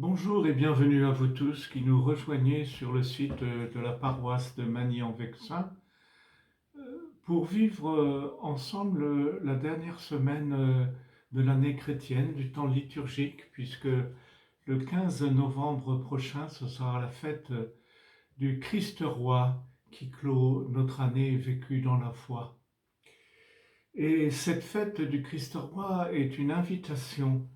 Bonjour et bienvenue à vous tous qui nous rejoignez sur le site de la paroisse de Magny-en-Vexin pour vivre ensemble la dernière semaine de l'année chrétienne, du temps liturgique, puisque le 15 novembre prochain, ce sera la fête du Christ roi qui clôt notre année vécue dans la foi. Et cette fête du Christ roi est une invitation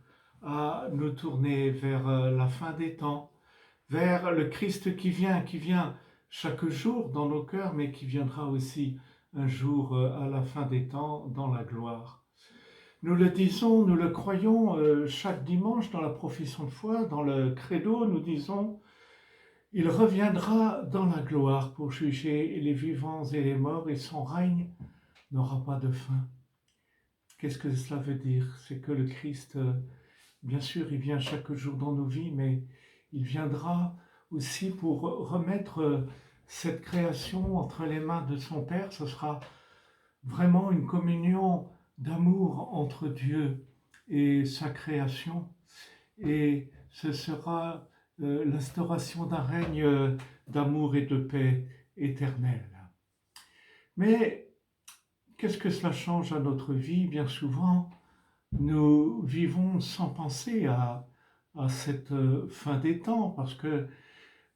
à nous tourner vers la fin des temps, vers le Christ qui vient chaque jour dans nos cœurs, mais qui viendra aussi un jour à la fin des temps dans la gloire. Nous le disons, nous le croyons chaque dimanche dans la profession de foi, dans le credo, nous disons, il reviendra dans la gloire pour juger les vivants et les morts et son règne n'aura pas de fin. Qu'est-ce que cela veut dire? C'est que le Christ, bien sûr, il vient chaque jour dans nos vies, mais il viendra aussi pour remettre cette création entre les mains de son Père. Ce sera vraiment une communion d'amour entre Dieu et sa création. Et ce sera l'instauration d'un règne d'amour et de paix éternelle. Mais qu'est-ce que cela change à notre vie? Bien souvent, nous vivons sans penser à cette fin des temps, parce que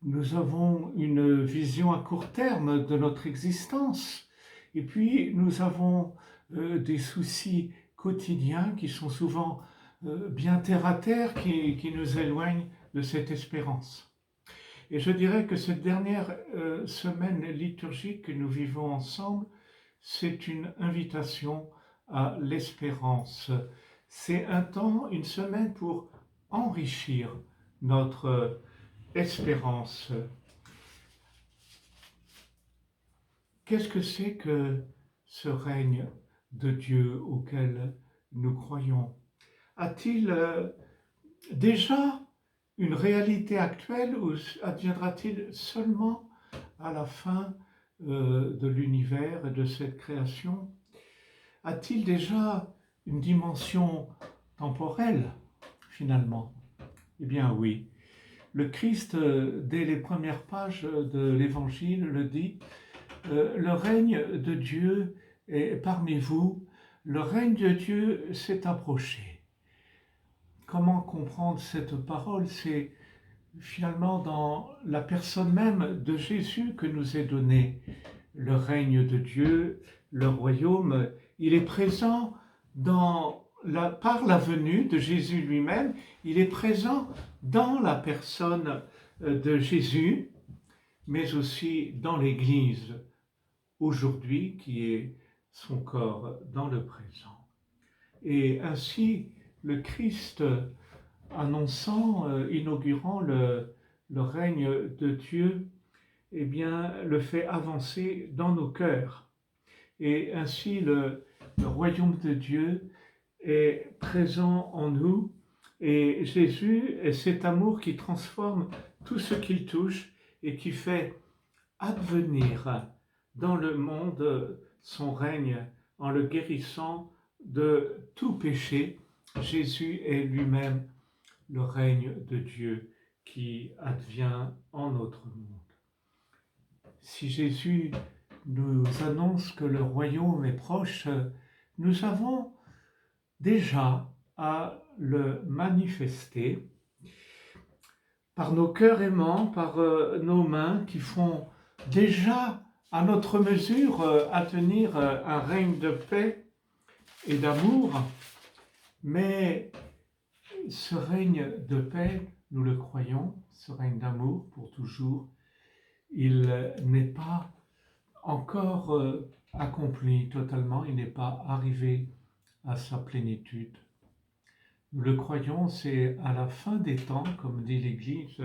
nous avons une vision à court terme de notre existence. Et puis, nous avons des soucis quotidiens qui sont souvent bien terre à terre, qui nous éloignent de cette espérance. Et je dirais que cette dernière semaine liturgique que nous vivons ensemble, c'est une invitation à l'espérance. C'est un temps, une semaine pour enrichir notre espérance. Qu'est-ce que c'est que ce règne de Dieu auquel nous croyons? A-t-il déjà une réalité actuelle ou adviendra-t-il seulement à la fin de l'univers et de cette création? A-t-il déjà une dimension temporelle finalement? Eh bien oui. Le Christ, dès les premières pages de l'Évangile, le dit, le règne de Dieu est parmi vous, le règne de Dieu s'est approché. Comment comprendre cette parole? C'est finalement dans la personne même de Jésus que nous est donné le règne de Dieu, le royaume. Il est présent par la venue de Jésus lui-même, il est présent dans la personne de Jésus, mais aussi dans l'Église aujourd'hui, qui est son corps dans le présent. Et ainsi, le Christ, annonçant, inaugurant le règne de Dieu, eh bien, le fait avancer dans nos cœurs. Et ainsi, le royaume de Dieu est présent en nous. Et Jésus est cet amour qui transforme tout ce qu'il touche et qui fait advenir dans le monde son règne en le guérissant de tout péché. Jésus est lui-même le règne de Dieu qui advient en notre monde. Si Jésus nous annonce que le royaume est proche, nous avons déjà à le manifester par nos cœurs aimants, par nos mains qui font déjà à notre mesure atteindre un règne de paix et d'amour. Mais ce règne de paix, nous le croyons, ce règne d'amour pour toujours, il n'est pas encore accompli totalement, il n'est pas arrivé à sa plénitude. Nous le croyons, c'est à la fin des temps, comme dit l'Église,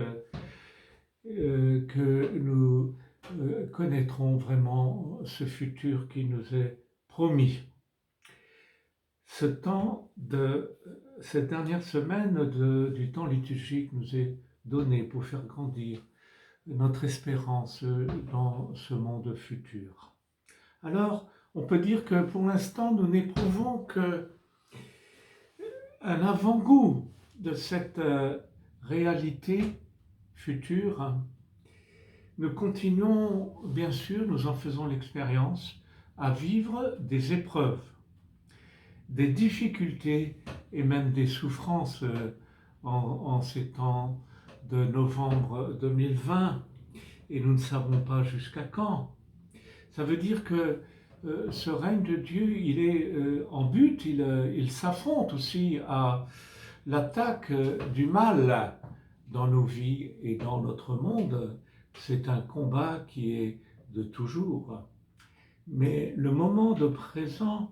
que nous connaîtrons vraiment ce futur qui nous est promis. Cette dernière semaine du temps liturgique nous est donnée pour faire grandir notre espérance dans ce monde futur. Alors, on peut dire que pour l'instant, nous n'éprouvons qu'un avant-goût de cette réalité future, nous continuons, bien sûr, nous en faisons l'expérience, à vivre des épreuves, des difficultés et même des souffrances en ces temps de novembre 2020, et nous ne savons pas jusqu'à quand. Ça veut dire que ce règne de Dieu, il est en but, il s'affronte aussi à l'attaque du mal dans nos vies et dans notre monde. C'est un combat qui est de toujours. Mais le moment de présent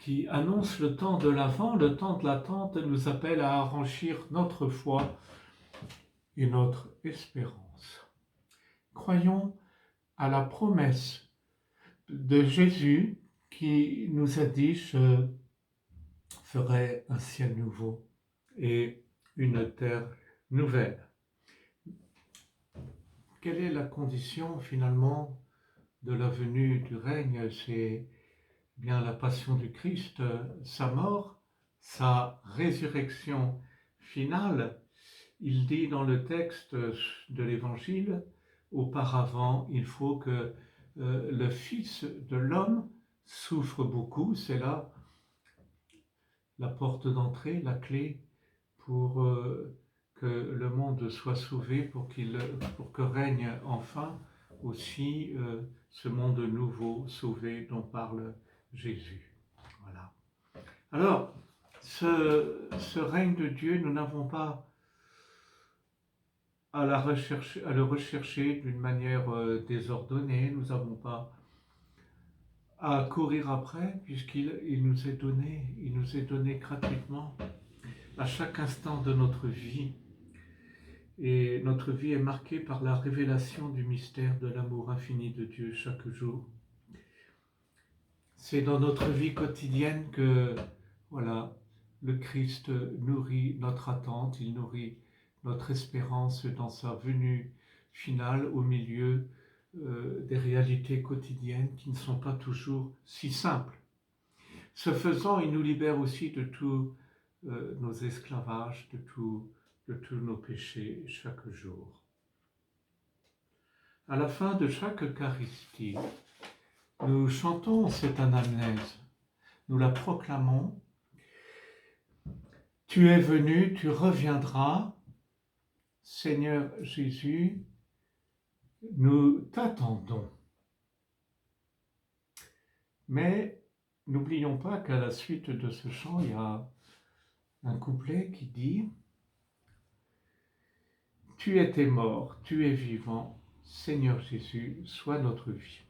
qui annonce le temps de l'avant, le temps de l'attente, nous appelle à enrichir notre foi et notre espérance. Croyons à la promesse de Jésus qui nous a dit « Je ferai un ciel nouveau et une terre nouvelle ». Quelle est la condition finalement de la venue du règne? C'est bien la passion du Christ, sa mort, sa résurrection finale. Il dit dans le texte de l'Évangile, auparavant, il faut que le Fils de l'homme souffre beaucoup. C'est là la porte d'entrée, la clé pour que le monde soit sauvé, pour que règne enfin aussi ce monde nouveau, sauvé, dont parle Jésus. Voilà. Alors, ce règne de Dieu, nous n'avons pas à le rechercher d'une manière désordonnée, nous n'avons pas à courir après, puisqu'il nous est donné gratuitement à chaque instant de notre vie. Et notre vie est marquée par la révélation du mystère de l'amour infini de Dieu chaque jour. C'est dans notre vie quotidienne que, voilà, le Christ nourrit notre attente, il nourrit notre espérance dans sa venue finale au milieu des réalités quotidiennes qui ne sont pas toujours si simples. Ce faisant, il nous libère aussi de tous nos esclavages, de tous nos péchés chaque jour. À la fin de chaque Eucharistie, nous chantons cette anamnèse, nous la proclamons. Tu es venu, tu reviendras, Seigneur Jésus, nous t'attendons. Mais n'oublions pas qu'à la suite de ce chant, il y a un couplet qui dit « Tu étais mort, tu es vivant, Seigneur Jésus, sois notre vie ».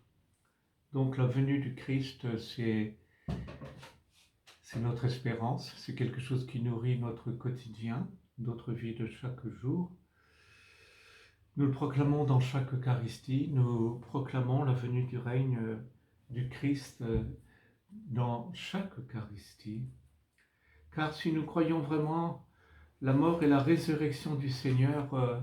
Donc la venue du Christ, c'est notre espérance, c'est quelque chose qui nourrit notre quotidien, notre vie de chaque jour. Nous le proclamons dans chaque Eucharistie, nous proclamons la venue du règne du Christ dans chaque Eucharistie. Car si nous croyons vraiment la mort et la résurrection du Seigneur,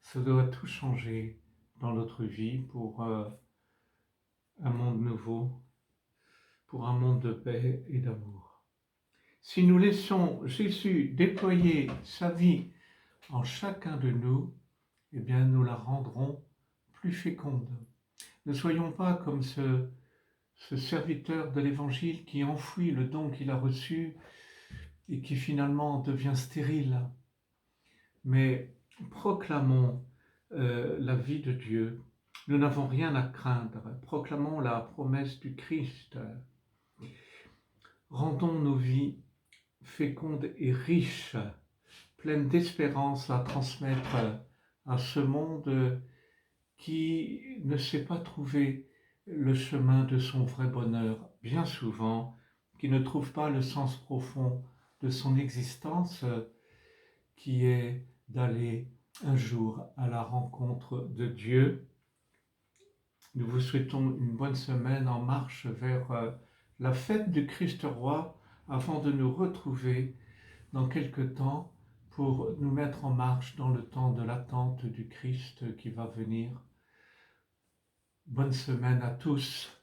ça doit tout changer dans notre vie pour un monde nouveau, pour un monde de paix et d'amour. Si nous laissons Jésus déployer sa vie en chacun de nous, eh bien nous la rendrons plus féconde. Ne soyons pas comme ce serviteur de l'Évangile qui enfouit le don qu'il a reçu et qui finalement devient stérile. Mais proclamons la vie de Dieu. Nous n'avons rien à craindre. Proclamons la promesse du Christ. Rendons nos vies fécondes et riches, pleines d'espérance à transmettre à ce monde qui ne sait pas trouver le chemin de son vrai bonheur, bien souvent, qui ne trouve pas le sens profond de son existence, qui est d'aller un jour à la rencontre de Dieu. Nous vous souhaitons une bonne semaine en marche vers la fête du Christ Roi avant de nous retrouver dans quelque temps pour nous mettre en marche dans le temps de l'attente du Christ qui va venir. Bonne semaine à tous.